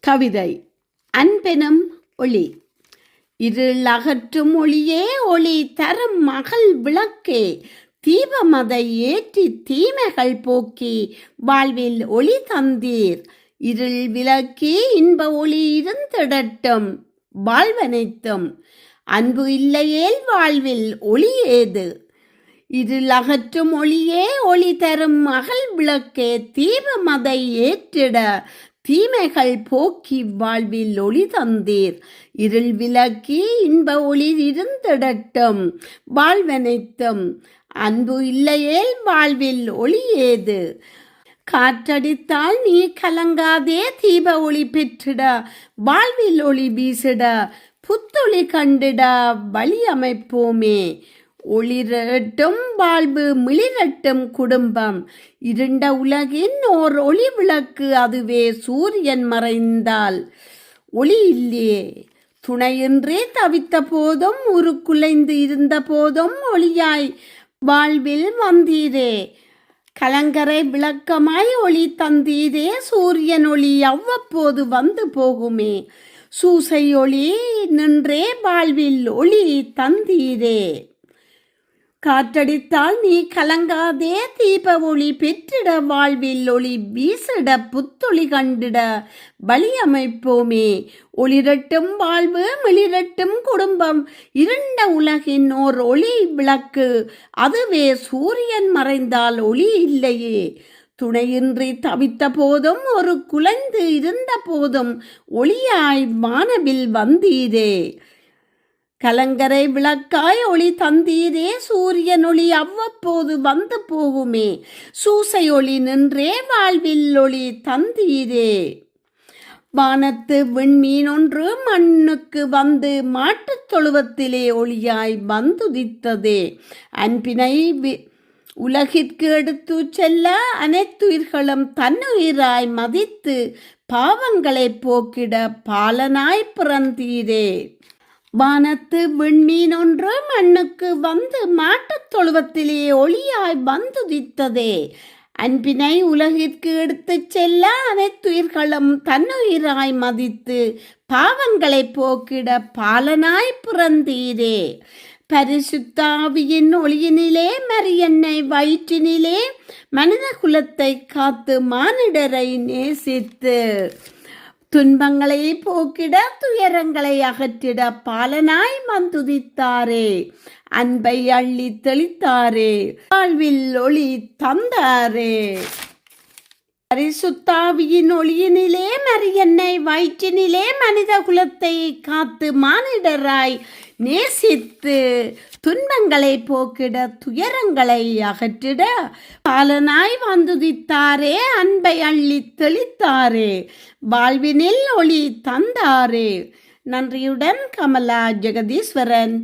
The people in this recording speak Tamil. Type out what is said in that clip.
கவிதை. அன்பெனும் ஒளி. இருள் அகற்றும் ஒளியே, ஒளி தரும் மகள் விளக்கே, தீபமதை ஏற்றி தீமைகள் போக்கி வாழ்வில் ஒளி தந்தீர். இருள் விளக்கி இன்ப ஒளி இருந்திடட்டும் வாழ்வனைத்தும், அன்பு இல்லையேல் வாழ்வில் ஒளி ஏது. இருள் அகற்றும் ஒளியே, ஒளி தரும் மகள் விளக்கே, தீபமதை ஏற்றிட தீமைகள் போக்கி வாழ்வில் ஒளி தந்தீர். இருள் விளக்கி இன்ப ஒளி இருந்திடட்டும் வாழ்வனைத்தும், அன்பு இல்லையேல் வாழ்வில் ஒளி ஏது. காற்றடித்தால் நீ கலங்காதே, தீப ஒளி பெற்றிட வாழ்வில் ஒளி வீசிட புத்தொளி கண்டிட வழி அமைப்போமே. ஒளிரட்டும் வாழ்வு, மிளிரட்டும் குடும்பம், இருண்ட உலகின் ஓர் ஒளி விளக்கு, அதுவே சூரியன் மறைந்தால் ஒளி இல்லையே. துணையின்றி தவித்த போதும் உருக்குலைந்து இருந்த போதும் ஒளியாய் வாழ்வில் வந்தீரே. கலங்கரை விளக்கமாய் ஒளி தந்தீரே. சூரியன் ஒளி அவ்வப்போது வந்து போகுமே, சூசை ஒளி நின்றே வாழ்வில் ஒளி தந்தீரே. காற்றடித்தால் நீ கலங்காதே, தீப ஒளி பெற்றிட வாழ்வில் ஒளி வீசிட புத்தொளி கண்டிட வழி அமைப்போமே. ஒளிரட்டும் வாழ்வு, மிளிரட்டும் குடும்பம், இருண்ட உலகின் ஓர் ஒளி விளக்கு, அதுவே சூரியன் மறைந்தால் ஒளி இல்லையே. துணையின்றி தவித்த போதும் ஒரு குலைந்து இருந்த போதும் ஒளியாய் வானவில் வந்தீரே. கலங்கரை விளக்காய் ஒளி தந்தீரே. சூரியன் ஒளி அவ்வப்போது வந்து போகுமே, சூசை ஒளி நின்றே வாழ்வில் ஒளி தந்தீரே. வானத்து விண்மீன் ஒன்று மண்ணுக்கு வந்து மாட்டுத் தொழுவத்திலே ஒளியாய் வந்துதித்ததே. அன்பினை உலகிற்கு எடுத்து செல்ல அனைத்துயிர்களும் தன்னுயிராய் மதித்து பாவங்களை போக்கிட பாலனாய் பிறந்தீரே. வானத்து விண்மீன் ஒன்று மண்ணுக்கு வந்து மாட்டுத் தொழுவத்திலே ஒளியாய் வந்துதித்ததே. அன்பினை உலகிற்கு எடுத்து செல்ல அனைத்துயிர்களும் தன்னுயிராய் மதித்து பாவங்களை போக்கிட பாலனாய் பிறந்தீரே. பரிசுத்தாவியின் ஒளியினிலே மரியன்னை வயிற்றினிலே மனித குலத்தை காத்து மானிடரை நேசித்து துன்பங்களை போக்கிட துயரங்களை அகற்றிட பாலனாய் வந்துதித்தாரே. அன்பை அள்ளி தெளித்தாரே, வாழ்வில் ஒளி தந்தாரே. பரிசுத்தாவியின் ஒளியினிலே மரியன்னை வயிற்றினிலே மனித குலத்தை காத்து மானிடராய் நேசித்து துன்பங்களை போக்கிட துயரங்களை அகற்றிட பாலனாய் வந்துதித்தாரே. அன்பை அள்ளி தெளித்தாரே, வாழ்வினில் ஒளி தந்தாரே. நன்றியுடன் கமலா ஜெகதீஸ்வரன்.